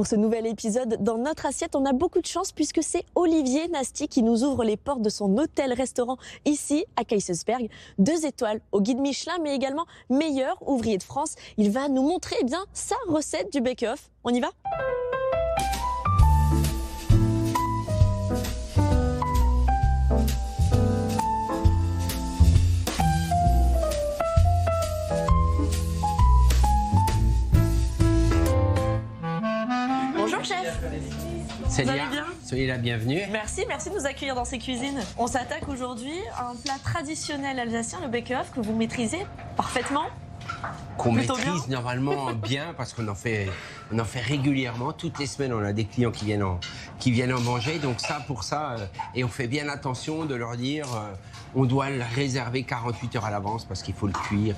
Pour ce nouvel épisode, dans notre assiette, on a beaucoup de chance puisque c'est Olivier Nasty qui nous ouvre les portes de son hôtel-restaurant ici à Kaysersberg. 2 étoiles au guide Michelin, mais également meilleur ouvrier de France. Il va nous montrer bien sa recette du bake-off. On y va ? Bonjour chef. Célia, allez bien ? soyez la bienvenue. Merci de nous accueillir dans ces cuisines. On s'attaque aujourd'hui à un plat traditionnel alsacien, le bake-off, que vous maîtrisez parfaitement. Qu'on Plutôt maîtrise bien. normalement bien parce qu'on en fait régulièrement. Toutes les semaines, on a des clients qui viennent en manger. Donc ça, pour ça, et on fait bien attention de leur dire, on doit le réserver 48 heures à l'avance parce qu'il faut le cuire,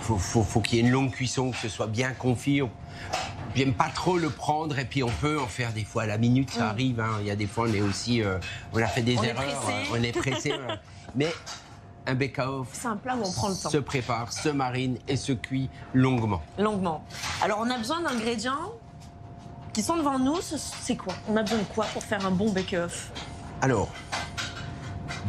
faut qu'il y ait une longue cuisson, que ce soit bien confit. J'aime pas trop le prendre et puis on peut en faire des fois à la minute, ça arrive. Hein. Il y a des fois, on est aussi, on a fait des erreurs, on est pressé. Voilà. Mais un bake-off, C'est un plat où on prend le temps. se prépare, se marine et se cuit longuement. Longuement. Alors on a besoin d'ingrédients qui sont devant nous. C'est quoi ? On a besoin de quoi pour faire un bon bake-off ? Alors,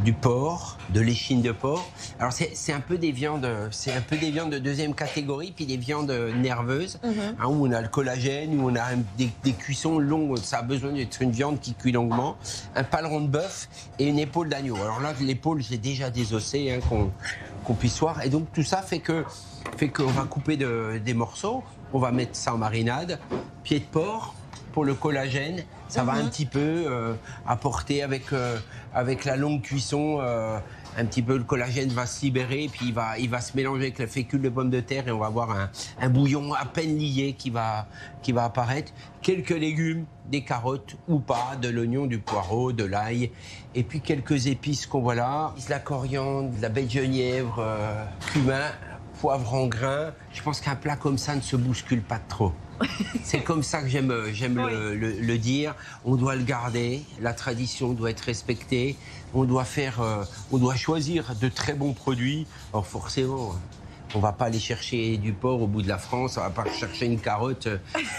du porc, de l'échine de porc. Alors c'est un peu des viandes de deuxième catégorie, puis des viandes nerveuses, hein, où on a le collagène, où on a des cuissons longues. Ça a besoin d'être une viande qui cuit longuement, un paleron de bœuf et une épaule d'agneau. Alors là, l'épaule, j'ai déjà désossé, hein, qu'on puisse voir. Et donc tout ça fait qu'on va couper des morceaux, on va mettre ça en marinade, pied de porc. Pour le collagène, ça va un petit peu apporter avec la longue cuisson, un petit peu le collagène va se libérer, puis il va se mélanger avec la fécule de pomme de terre et on va avoir un bouillon à peine lié qui va apparaître. Quelques légumes, des carottes ou pas, de l'oignon, du poireau, de l'ail, et puis quelques épices qu'on voit là. De la coriandre, de la baie de genièvre, cumin, poivre en grains. Je pense qu'un plat comme ça ne se bouscule pas trop. C'est comme ça que j'aime le dire. On doit le garder, la tradition doit être respectée. On doit choisir de très bons produits. Alors forcément, on va pas aller chercher du porc au bout de la France. On va pas chercher une carotte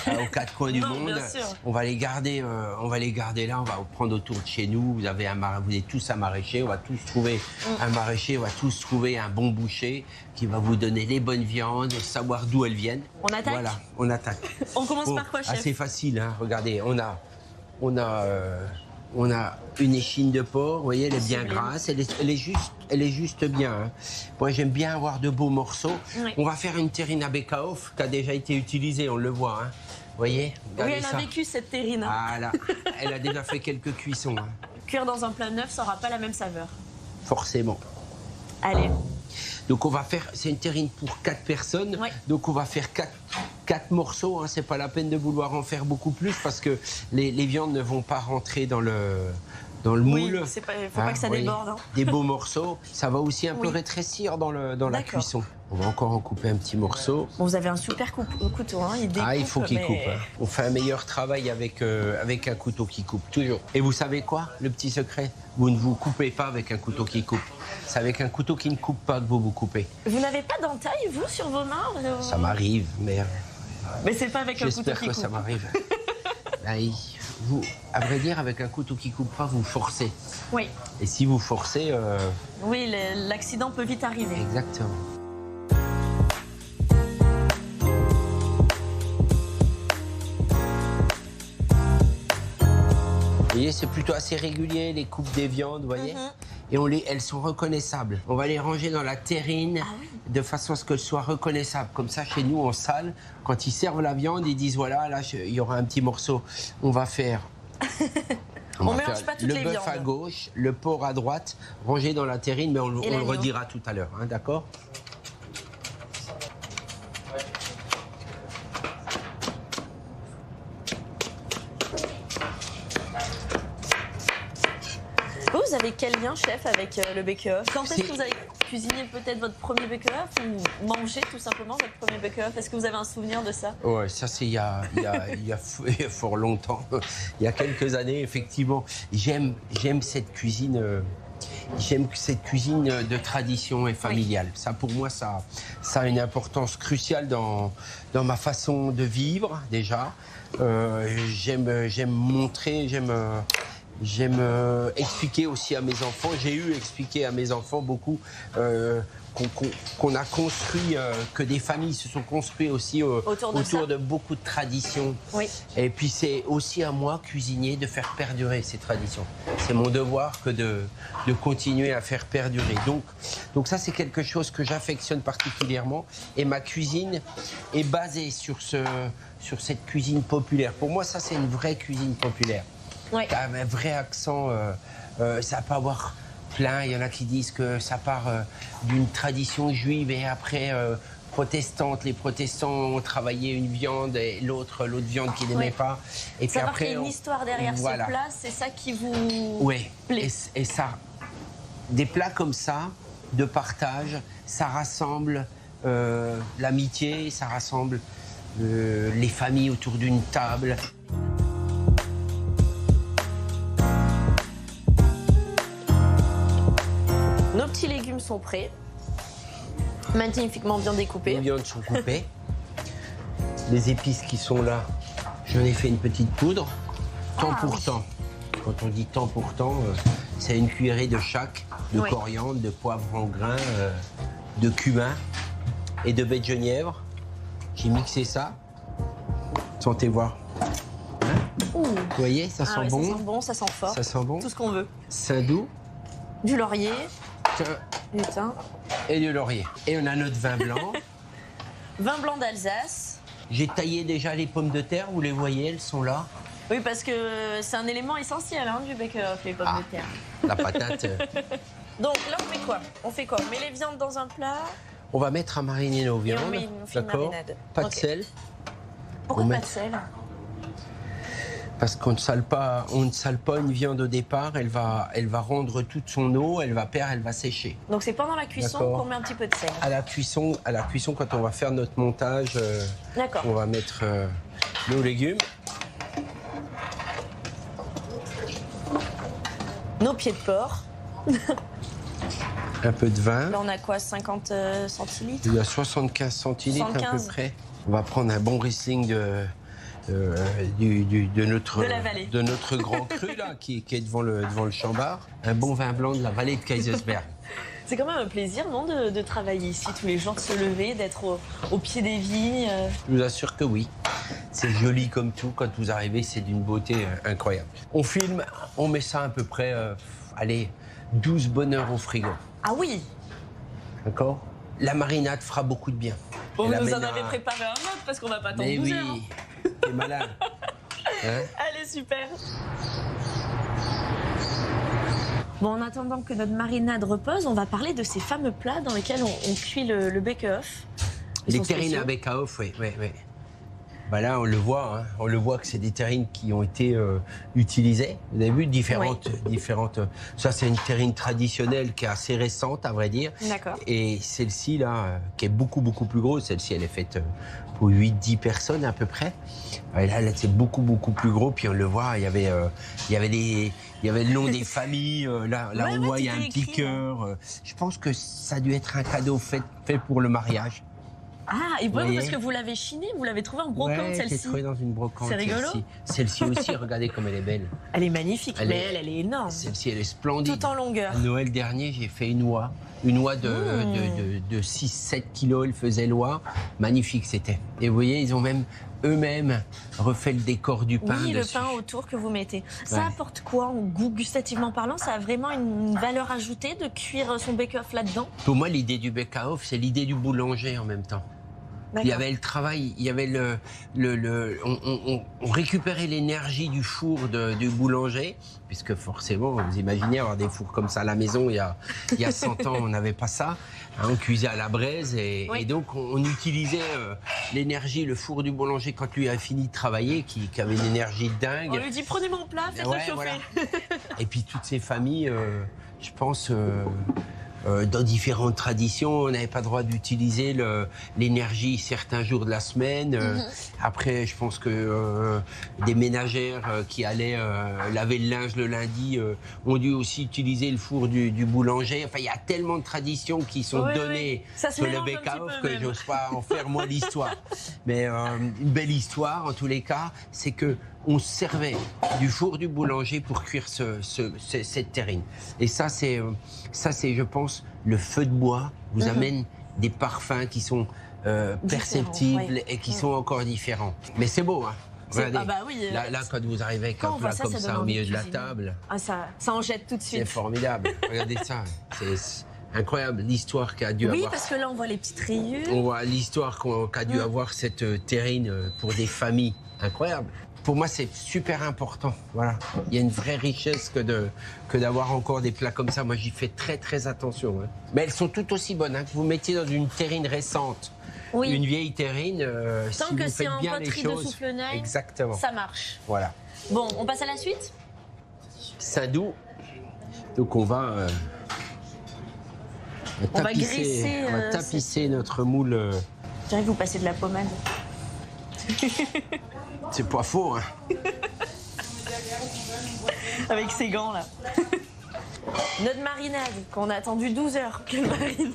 aux 4 coins du monde. Bien sûr. On va les garder là. On va prendre autour de chez nous. Vous êtes tous un maraîcher. On va tous trouver un maraîcher. On va tous trouver un bon boucher qui va vous donner les bonnes viandes, savoir d'où elles viennent. On attaque ? Voilà, on attaque. On commence par quoi, chef ? C'est facile, hein. Regardez, on a une échine de porc, vous voyez, elle est bien grasse, elle est juste bien. Hein. Moi, j'aime bien avoir de beaux morceaux. Oui. On va faire une terrine à bake-off qui a déjà été utilisée, on le voit. Hein. Vous voyez ? Oui, Regardez elle a ça. vécu cette terrine. Hein. Voilà, elle a déjà fait quelques cuissons. Hein. Cuire dans un plat neuf, ça n'aura pas la même saveur. Forcément. Allez. Donc on va faire, c'est une terrine pour 4 personnes, Ouais. donc on va faire 4 morceaux, hein. C'est pas la peine de vouloir en faire beaucoup plus parce que les viandes ne vont pas rentrer dans le Oui, moule. faut pas que ça vous voyez, déborde. Hein. Des beaux morceaux, ça va aussi un peu Oui. rétrécir dans la D'accord. cuisson. On va encore en couper un petit morceau. Bon, vous avez un super couteau, hein. Il découpe. Il faut qu'il mais- coupe. Hein. On fait un meilleur travail avec un couteau qui coupe, toujours. Et vous savez quoi, le petit secret ? Vous ne vous coupez pas avec un couteau qui coupe. C'est avec un couteau qui ne coupe pas que vous vous coupez. Vous n'avez pas d'entaille, vous, sur vos mains ? Ça m'arrive, mais Mais c'est pas avec un couteau j'espère qui que coupe. ça m'arrive. Vous, à vrai dire, avec un couteau qui coupe pas, vous forcez. Oui, Et si vous forcez, oui, l'accident peut vite arriver. exactement. Vous voyez, c'est plutôt assez régulier, les coupes des viandes, vous voyez. Et elles sont reconnaissables. On va les ranger dans la terrine de façon à ce qu'elles soient reconnaissables. Comme ça, chez nous, en salle, quand ils servent la viande, ils disent voilà, là, il y aura un petit morceau. On va faire. On va mélange faire pas toutes le les bœuf viandes. à gauche, le porc à droite, rangé dans la terrine, mais on le l'agneau. redira tout à l'heure, hein, d'accord ? Vous avez quel lien, chef, avec le bake-off ? Quand est-ce C'est- que vous avez cuisiné peut-être votre premier bake-off ou mangé tout simplement votre premier bake-off ? Est-ce que vous avez un souvenir de ça ? Ouais, ça c'est il y a fort longtemps, il y a quelques années effectivement. J'aime cette cuisine J'aime cette cuisine de tradition et familiale. Ça, pour moi, ça a une importance cruciale dans ma façon de vivre, déjà. J'aime montrer, j'aime expliquer aussi à mes enfants. J'ai expliqué à mes enfants beaucoup qu'on a construit, que des familles se sont construites aussi autour de beaucoup de traditions. Oui. Et puis c'est aussi à moi, cuisinier, de faire perdurer ces traditions. C'est mon devoir que de continuer à faire perdurer. Donc ça, c'est quelque chose que j'affectionne particulièrement. Et ma cuisine est basée sur cette cuisine populaire. Pour moi, ça, c'est une vraie cuisine populaire. Ouais. T'as un vrai accent, ça peut avoir plein. Il y en a qui disent que ça part d'une tradition juive et après protestante. Les protestants ont travaillé une viande et l'autre viande qu'ils n'aimaient pas. Et puis après, qu'il y a une histoire derrière ce plat, c'est ça qui vous plaît. Et ça, des plats comme ça, de partage, ça rassemble l'amitié, ça rassemble les familles autour d'une table. Nos petits légumes sont prêts, magnifiquement bien découpés. Les viandes sont coupées. Les épices qui sont là, j'en ai fait une petite poudre. Temps pour temps. Quand on dit temps pour temps, c'est une cuillerée de chaque, de coriandre, de poivre en grains, de cumin et de baie de genièvre. J'ai mixé ça. Sentez voir. Vous voyez, ça sent bon. Ça sent bon, ça sent fort. Ça sent bon. Tout ce qu'on veut. C'est doux. Du laurier. Du thym. Et du laurier. Et on a notre vin blanc. Vin blanc d'Alsace. J'ai taillé déjà les pommes de terre, vous les voyez, elles sont là. Oui, parce que c'est un élément essentiel du bake-off, les pommes de terre. La patate. Donc là, on fait quoi? On met les viandes dans un plat. On va mettre à mariner nos viandes. On fait une marinade. Pas de sel. Pourquoi pas de sel? Parce qu'on ne sale pas une viande au départ, elle va rendre toute son eau, elle va sécher. Donc c'est pendant la cuisson qu'on met un petit peu de sel. À la cuisson, quand on va faire notre montage, on va mettre nos légumes. Nos pieds de porc. Un peu de vin. Là on a quoi, 50 centilitres? Il y a 75 centilitres à peu près. On va prendre un bon Riesling de notre grand cru là, qui est devant le Chambard. Un bon vin blanc de la vallée de Kaysersberg. C'est quand même un plaisir, non, de travailler ici tous les jours, de se lever, d'être au pied des vignes. Je vous assure que oui. C'est joli comme tout. Quand vous arrivez, c'est d'une beauté incroyable. On filme, on met ça à peu près, 12 bonnes heures au frigo. Ah oui. D'accord. La marinade fera beaucoup de bien. Vous nous en avez préparé un autre parce qu'on va pas attendre 12 heures. Mais oui, t'es malin. Hein? Allez, super. Bon, en attendant que notre marinade repose, on va parler de ces fameux plats dans lesquels on cuit le bake-off. Les terrines à bake-off, oui. Bah là, on le voit que c'est des terrines qui ont été utilisées. Vous avez vu différentes. Ça, c'est une terrine traditionnelle qui est assez récente, à vrai dire. D'accord. Et celle-ci là, qui est beaucoup plus grosse. Celle-ci, elle est faite pour 8-10 personnes à peu près. Et là, c'est beaucoup plus gros. Puis on le voit, il y avait le nom des familles. Là, on voit, il y a un petit cœur. Je pense que ça a dû être un cadeau fait pour le mariage. Ah, et bon, parce que vous l'avez chiné, vous l'avez trouvé en brocante, celle-ci. Ouais, j'ai trouvé dans une brocante. C'est rigolo. Celle-ci aussi, regardez comme elle est belle. Elle est magnifique, elle est énorme. Celle-ci, elle est splendide. Tout en longueur. À Noël dernier, j'ai fait une oie. Une oie de 6-7 kilos, elle faisait l'oie. Magnifique, c'était. Et vous voyez, ils ont même eux-mêmes refait le décor du pain. Oui, dessus. Le pain autour que vous mettez. Ça apporte quoi en goût, gustativement parlant? Ça a vraiment une valeur ajoutée de cuire son bake-off là-dedans? Pour moi, l'idée du bake-off, c'est l'idée du boulanger en même temps. Il y avait le travail, il y avait on récupérait l'énergie du four du boulanger, puisque forcément, vous imaginez avoir des fours comme ça à la maison, il y a 100 ans, on n'avait pas ça. Hein, on cuisait à la braise et donc on utilisait l'énergie, le four du boulanger quand lui a fini de travailler, qui avait une énergie dingue. On lui dit prenez mon plat, faites-le chauffer. Voilà. Et puis toutes ces familles, je pense... dans différentes traditions, on n'avait pas le droit d'utiliser l'énergie certains jours de la semaine. Après, je pense que des ménagères qui allaient laver le linge le lundi ont dû aussi utiliser le four du boulanger. Enfin, il y a tellement de traditions qui sont données sur le bake-off que j'ose pas en faire moi l'histoire. Mais une belle histoire, en tous les cas, c'est que on servait du four du boulanger pour cuire cette terrine. Et ça, c'est, je pense, le feu de bois vous amène des parfums qui sont perceptibles et qui sont encore différents. Mais c'est beau, hein. Regardez, là, quand vous arrivez avec un plat comme ça au milieu de la table, ça en jette tout de suite. C'est formidable. Regardez ça, c'est incroyable l'histoire qu'a dû avoir. Oui, parce que là, on voit les petites rayures. On voit l'histoire qu'a dû avoir cette terrine pour des familles. Incroyable. Pour moi, c'est super important. Voilà. Il y a une vraie richesse que d'avoir encore des plats comme ça. Moi, j'y fais très, très attention. Hein. Mais elles sont toutes aussi bonnes. Hein. Que vous mettiez dans une terrine récente, une vieille terrine, si vous faites bien les choses, exactement. Ça marche. Voilà. Bon, on passe à la suite. Saindoux. Donc, on va tapisser notre moule. Je dirais que vous passez de la pommade. C'est pas faux, hein. Avec ses gants, là. Notre marinade, qu'on a attendu 12 heures qu'elle marine,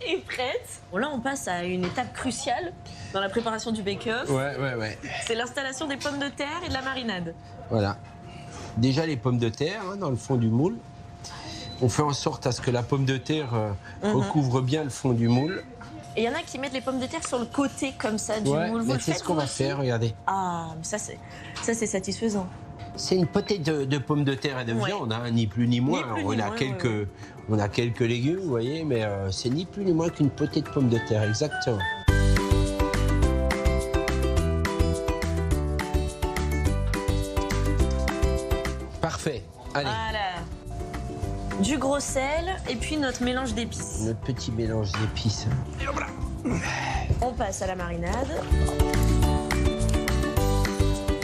est prête. Bon, là, on passe à une étape cruciale dans la préparation du bake-off. Ouais. C'est l'installation des pommes de terre et de la marinade. Voilà. Déjà, les pommes de terre, hein, dans le fond du moule. On fait en sorte à ce que la pomme de terre recouvre bien le fond du moule. Et il y en a qui mettent les pommes de terre sur le côté comme ça du moule. Mais c'est ce qu'on va faire, regardez. Ah, mais ça c'est satisfaisant. C'est une potée de pommes de terre et de viande, hein, ni plus ni moins. On a quelques légumes, vous voyez, mais c'est ni plus ni moins qu'une potée de pommes de terre, exactement. Parfait. Allez. Voilà. Du gros sel et puis notre mélange d'épices. Notre petit mélange d'épices. On passe à la marinade.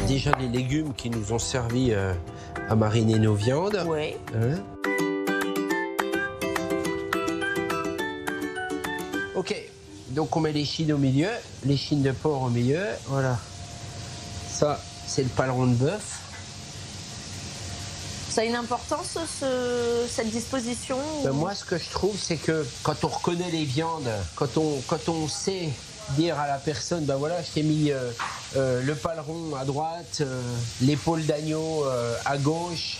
Déjà les légumes qui nous ont servi à mariner nos viandes. Oui. Hein? Ok, donc on met les chines au milieu, les chines de porc au milieu. Voilà. Ça, c'est le paleron de bœuf. Ça a une importance, cette disposition Ben moi, ce que je trouve, c'est que quand on reconnaît les viandes, quand on sait dire à la personne, ben voilà, je t'ai mis le paleron à droite, l'épaule d'agneau à gauche,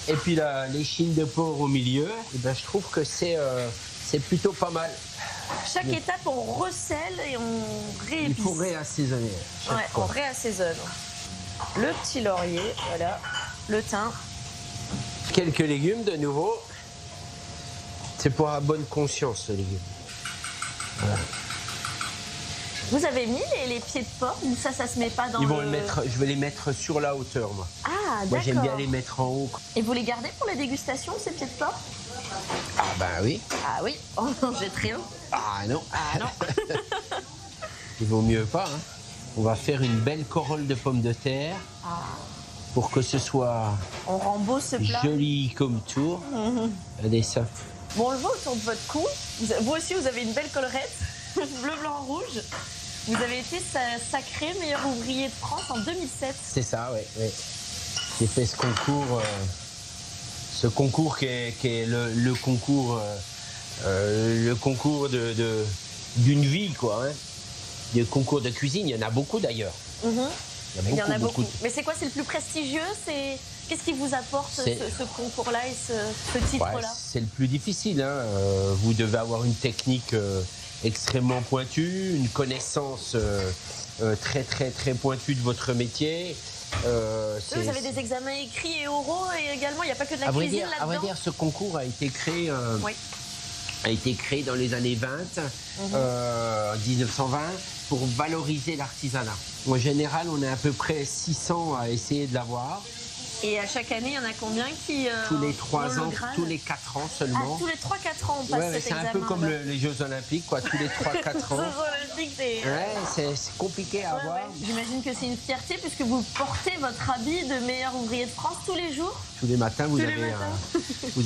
et puis les chines de porc au milieu, et ben je trouve que c'est plutôt pas mal. Chaque étape, on recèle et on réépice. Il faut réassaisonner. On réassaisonne. Le petit laurier, voilà, le thym. Quelques légumes de nouveau. C'est pour avoir bonne conscience, les légumes. Voilà. Vous avez mis les pieds de porc ou ça se met pas dans Je vais les mettre sur la hauteur, moi. Ah, d'accord. Moi, j'aime bien les mettre en haut. Et vous les gardez pour la dégustation, ces pieds de porc? Ah, ben oui. Ah oui, on en jetterait un. Ah non. Ah non. Il vaut mieux pas, hein. On va faire une belle corolle de pommes de terre. Pour que ce soit ce plat. Joli comme tour. Regardez ça. Bon, on le voit autour de votre cou. Vous aussi, vous avez une belle collerette. Bleu, blanc, rouge. Vous avez été sacré meilleur ouvrier de France en 2007. C'est ça, oui. J'ai fait ce concours qui est le concours d'une vie, quoi. Hein. Des concours de cuisine, il y en a beaucoup d'ailleurs. Il y en a beaucoup. Mais c'est quoi, c'est le plus prestigieux? Qu'est-ce qui vous apporte ce concours-là et ce titre-là? C'est le plus difficile. Hein. Vous devez avoir une technique extrêmement pointue, une connaissance très très très pointue de votre métier. Vous avez des examens écrits et oraux et également, il n'y a pas que de la cuisine là-dedans. À vrai dire, ce concours a été créé dans les années 20, 1920, pour valoriser l'artisanat. En général, on est à peu près 600 à essayer de l'avoir. Et à chaque année, il y en a combien qui Tous les 3 ont le ans, Graal tous les 4 ans seulement. Ah, tous les 3-4 ans, on passe cet c'est examen. un peu comme les Jeux Olympiques, quoi, tous les 3-4 ans. Les Olympiques, c'est... Ouais, c'est compliqué à avoir. J'imagine que c'est une fierté puisque vous portez votre habit de meilleur ouvrier de France tous les jours. Tous les matins, vous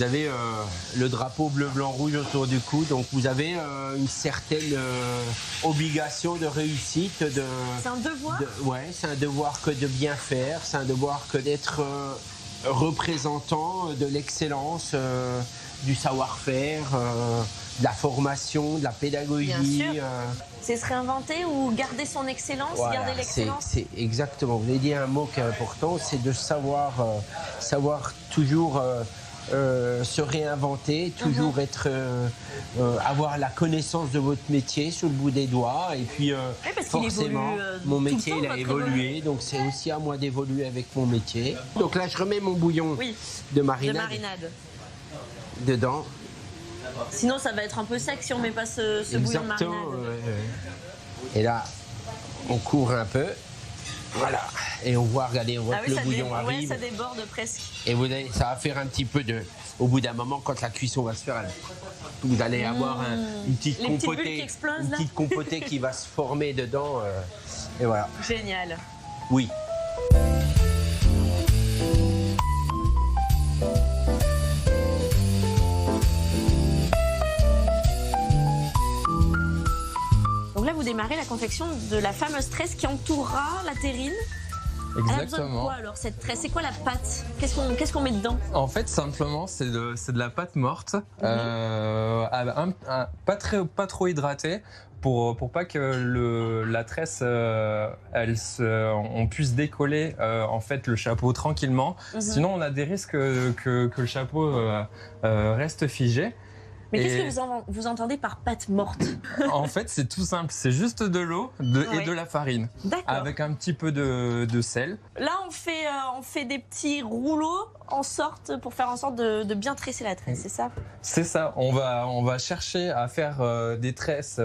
avez le drapeau bleu, blanc, rouge autour du cou. Donc, vous avez une certaine obligation de réussite. C'est un devoir Ouais, c'est un devoir que de bien faire. C'est un devoir que d'être représentant de l'excellence, du savoir-faire, de la formation, de la pédagogie. Bien sûr. C'est se réinventer ou garder son excellence, voilà, garder l'excellence. C'est exactement. Vous avez dit un mot qui est important, c'est de savoir toujours se réinventer, toujours avoir la connaissance de votre métier sur le bout des doigts. Et puis forcément, mon métier il a évolué, donc c'est aussi à moi d'évoluer avec mon métier. Donc là, je remets mon bouillon de marinade dedans. Sinon, ça va être un peu sec si on met pas ce bouillon de marinade. Et là, on couvre un peu. Voilà. Et on voit, regardez, on voit que le bouillon arrive. Ouais, ça déborde presque. Et ça va faire un petit peu de... Au bout d'un moment, quand la cuisson va se faire, vous allez avoir une petite compotée qui va se former dedans. Et voilà. Génial. Oui. Donc là, vous démarrez la confection de la fameuse tresse qui entourera la terrine. Exactement. Elle a besoin de quoi alors cette tresse? C'est quoi la pâte? Qu'est-ce qu'on met dedans? En fait, simplement, c'est de la pâte morte, pas trop hydratée, pour pas que la tresse, on puisse décoller en fait le chapeau tranquillement. Sinon, on a des risques que le chapeau reste figé. Mais qu'est-ce que vous entendez par pâte morte? En fait, c'est tout simple. C'est juste de l'eau et de la farine. Avec un petit peu de sel. Là, on fait des petits rouleaux pour faire en sorte de bien tresser la tresse, c'est ça? C'est ça. On va chercher à faire des tresses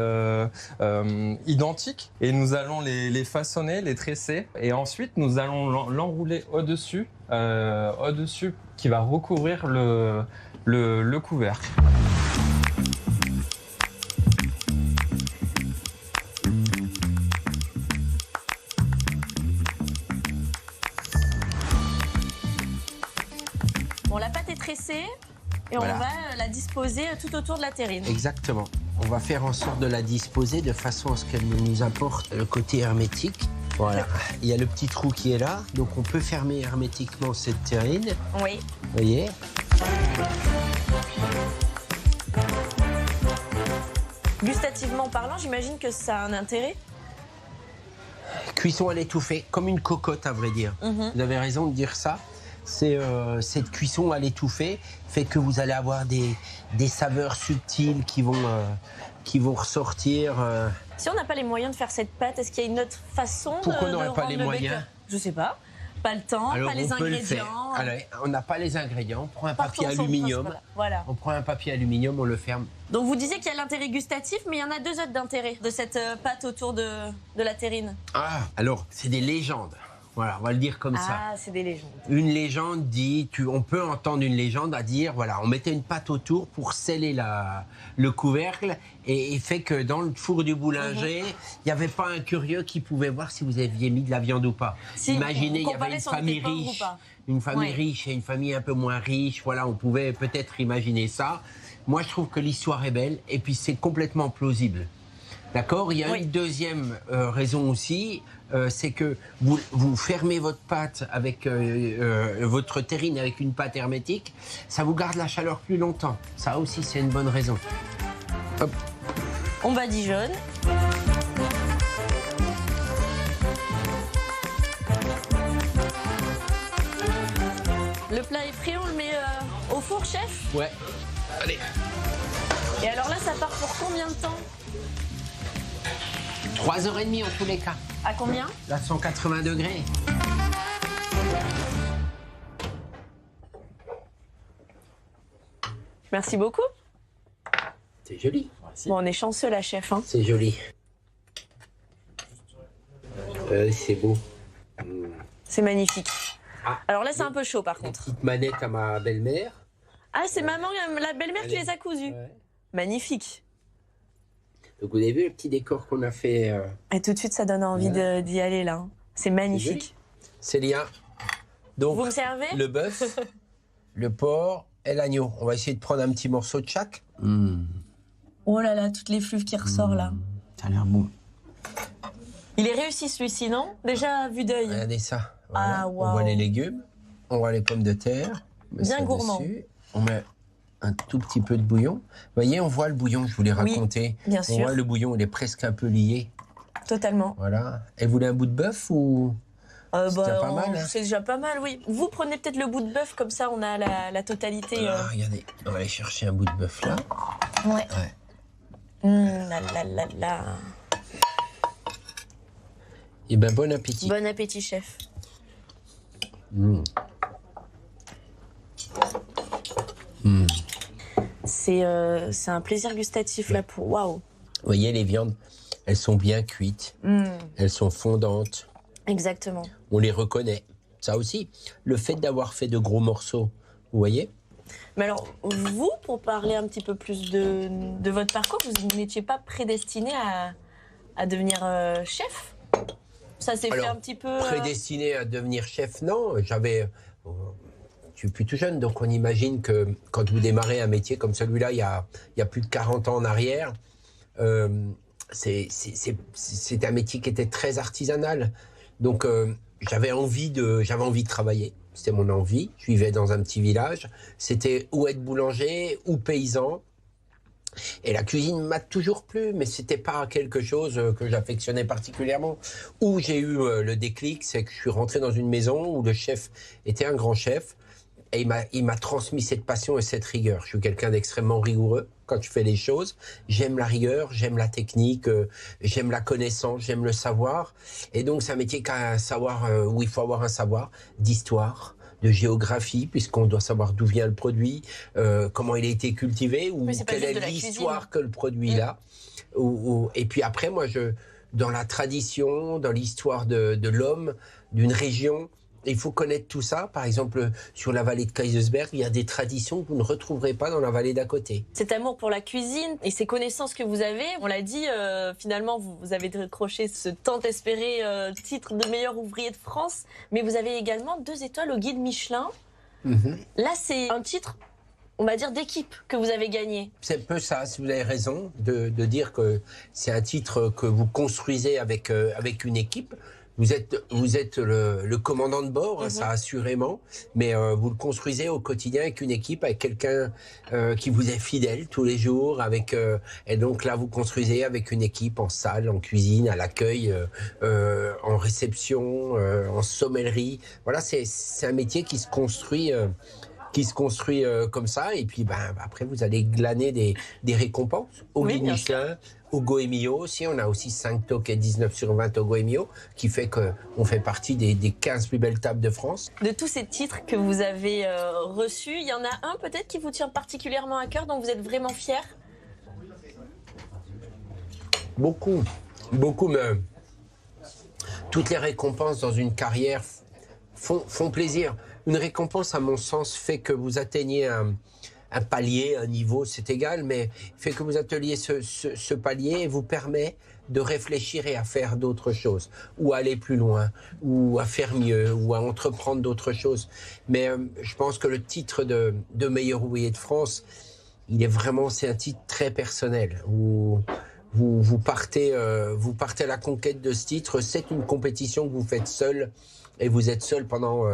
identiques et nous allons les façonner, les tresser. Et ensuite, nous allons l'enrouler au-dessus qui va recouvrir le couvercle. Bon, la pâte est tressée et on va la disposer tout autour de la terrine. Exactement. On va faire en sorte de la disposer de façon à ce qu'elle nous apporte le côté hermétique. Voilà. Il y a le petit trou qui est là, donc on peut fermer hermétiquement cette terrine. Oui. Vous voyez ? Gustativement parlant, j'imagine que ça a un intérêt. Cuisson à l'étouffée, comme une cocotte à vrai dire. Vous avez raison de dire ça. C'est cette cuisson à l'étouffée fait que vous allez avoir des saveurs subtiles qui vont ressortir. Si on n'a pas les moyens de faire cette pâte, est-ce qu'il y a une autre façon Pourquoi on n'aurait pas les moyens? Je sais pas. Pas le temps, alors, pas les ingrédients. Alors, on n'a pas les ingrédients, on prend un papier aluminium. Voilà. On prend un papier aluminium, on le ferme. Donc vous disiez qu'il y a l'intérêt gustatif, mais il y en a deux autres d'intérêt de cette pâte autour de la terrine. Ah, alors, c'est des légendes. Voilà, on va le dire comme ça. Ah, c'est des légendes. Une légende dit, on peut entendre une légende à dire, voilà, on mettait une pâte autour pour sceller le couvercle et fait que dans le four du boulanger, il n'y avait pas un curieux qui pouvait voir si vous aviez mis de la viande ou pas. Si, imaginez, il y avait une famille riche, une famille riche et une famille un peu moins riche. Voilà, on pouvait peut-être imaginer ça. Moi, je trouve que l'histoire est belle et puis c'est complètement plausible. D'accord? Il y a une deuxième raison aussi, c'est que vous fermez votre pâte avec votre terrine avec une pâte hermétique, ça vous garde la chaleur plus longtemps. Ça aussi, c'est une bonne raison. Hop. On badigeonne. Le plat est prêt, on le met au four, chef? Ouais. Allez. Et alors là, ça part pour combien de temps? 3h30 en tous les cas. À combien? À 180 degrés. Merci beaucoup. C'est joli. Bon, on est chanceux, la chef. Hein. C'est joli. C'est beau. C'est magnifique. Ah, Alors là, c'est un peu chaud par contre. petite manette à ma belle-mère. Ah, c'est maman, la belle-mère qui les a cousus. Ouais. Magnifique. Donc vous avez vu le petit décor qu'on a fait. Et tout de suite, ça donne envie d'y aller là. C'est magnifique. Célia, donc Vous me servez? le bœuf, le porc et l'agneau. On va essayer de prendre un petit morceau de chaque. Oh là là, toutes les fluves qui ressortent là. Ça a l'air bon. Il est réussi celui-ci, non? Déjà vu d'œil. Regardez ça. Voilà. Ah, On waouh. voit les légumes, on voit les pommes de terre. On met Bien ça gourmand. dessus. On met un tout petit peu de bouillon. Vous voyez, on voit le bouillon, je vous l'ai raconté. bien On sûr. voit le bouillon, il est presque un peu lié. Totalement. Voilà. Et vous voulez un bout de bœuf ou... C'est déjà pas mal, hein. C'est déjà pas mal, oui. Vous prenez peut-être le bout de bœuf, comme ça on a la totalité. Ah, regardez, on va aller chercher un bout de bœuf là. Ouais. Ouais. La la la la. Et ben bon appétit. Bon appétit, chef. C'est un plaisir gustatif là pour. Waouh. Vous voyez, les viandes, elles sont bien cuites. Elles sont fondantes. Exactement. On les reconnaît. Ça aussi, le fait d'avoir fait de gros morceaux, vous voyez. Mais alors, vous, pour parler un petit peu plus de votre parcours, vous n'étiez pas prédestiné à devenir chef? Ça s'est fait Alors, un petit peu... prédestiné à devenir chef, non. Je suis plus tout jeune, donc on imagine que quand vous démarrez un métier comme celui-là, il y a plus de 40 ans en arrière, c'est un métier qui était très artisanal. Donc j'avais envie de travailler. C'était mon envie. Je vivais dans un petit village. C'était ou être boulanger ou paysan. Et la cuisine m'a toujours plu, mais c'était pas quelque chose que j'affectionnais particulièrement. Où j'ai eu le déclic, c'est que je suis rentré dans une maison où le chef était un grand chef. Et il m'a transmis cette passion et cette rigueur. Je suis quelqu'un d'extrêmement rigoureux quand je fais les choses. J'aime la rigueur, j'aime la technique, j'aime la connaissance, j'aime le savoir. Et donc, c'est un métier où il faut avoir un savoir d'histoire, de géographie, puisqu'on doit savoir d'où vient le produit, comment il a été cultivé, ou quelle est l'histoire que le produit a. Et puis après, moi, dans la tradition, dans l'histoire de l'homme, d'une région, il faut connaître tout ça. Par exemple, sur la vallée de Kaysersberg, il y a des traditions que vous ne retrouverez pas dans la vallée d'à côté. Cet amour pour la cuisine et ces connaissances que vous avez, on l'a dit, finalement, vous avez décroché ce tant espéré titre de meilleur ouvrier de France, mais vous avez également 2 étoiles au guide Michelin. Là, c'est un titre, on va dire, d'équipe que vous avez gagné. C'est un peu ça, si vous avez raison, de dire que c'est un titre que vous construisez avec une équipe. Vous êtes le commandant de bord, ça assurément, mais vous le construisez au quotidien avec une équipe, avec quelqu'un qui vous est fidèle tous les jours, et donc là vous construisez avec une équipe en salle, en cuisine, à l'accueil, en réception, en sommellerie. Voilà, c'est un métier qui se construit comme ça, et puis après vous allez glaner des récompenses au guide Michelin, au Goemio aussi. On a aussi 5 toques et 19 sur 20 au Goemio, qui fait qu'on fait partie des 15 plus belles tables de France. De tous ces titres que vous avez reçus, il y en a un peut-être qui vous tient particulièrement à cœur, dont vous êtes vraiment fier? Beaucoup, mais toutes les récompenses dans une carrière font plaisir. Une récompense, à mon sens, fait que vous atteignez un palier, un niveau, c'est égal, mais fait que vous atteignez ce palier et vous permet de réfléchir et à faire d'autres choses, ou à aller plus loin, ou à faire mieux, ou à entreprendre d'autres choses. Mais je pense que le titre de meilleur ouvrier de France, c'est un titre très personnel, où vous partez à la conquête de ce titre. C'est une compétition que vous faites seul, et vous êtes seul pendant...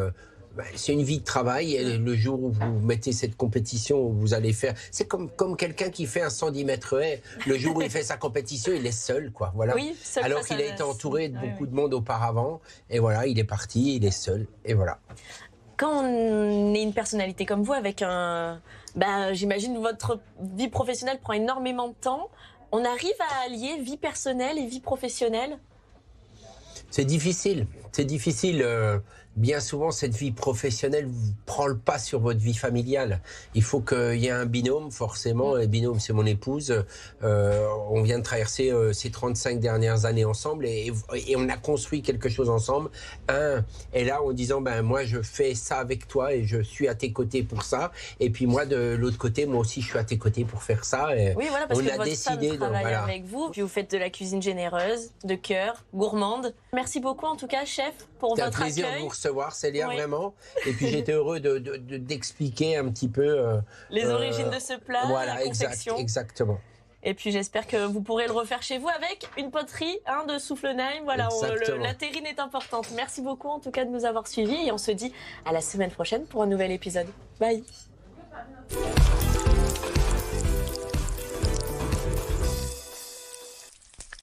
c'est une vie de travail, et le jour où vous mettez cette compétition, où vous allez faire... C'est comme quelqu'un qui fait un 110 mètres haies. Le jour où il fait sa compétition, il est seul, quoi. Voilà. Oui, seul. Alors qu'il a été entouré de beaucoup de monde auparavant. Et voilà, il est parti, il est seul. Et voilà. Quand on est une personnalité comme vous, avec j'imagine votre vie professionnelle prend énormément de temps. On arrive à allier vie personnelle et vie professionnelle? C'est difficile, C'est difficile. Bien souvent, cette vie professionnelle prend le pas sur votre vie familiale. Il faut qu'il y ait un binôme, forcément. Et binôme, c'est mon épouse. On vient de traverser ces 35 dernières années ensemble et on a construit quelque chose ensemble. Un est là en disant, ben moi, je fais ça avec toi et je suis à tes côtés pour ça. Et puis moi, de l'autre côté, moi aussi, je suis à tes côtés pour faire ça. Et oui, voilà, parce on que a votre décidé femme travaille voilà. avec vous. Puis vous faites de la cuisine généreuse, de cœur, gourmande. Merci beaucoup, en tout cas, chef, pour C'est un votre plaisir accueil. de vous recevoir, Célia, Oui. vraiment. Et puis j'étais heureux d'expliquer un petit peu Les origines de ce plat, voilà, la confection. exactement. Et puis j'espère que vous pourrez le refaire chez vous avec une poterie de Soufflenheim. Voilà, la terrine est importante. Merci beaucoup en tout cas de nous avoir suivis et on se dit à la semaine prochaine pour un nouvel épisode. Bye.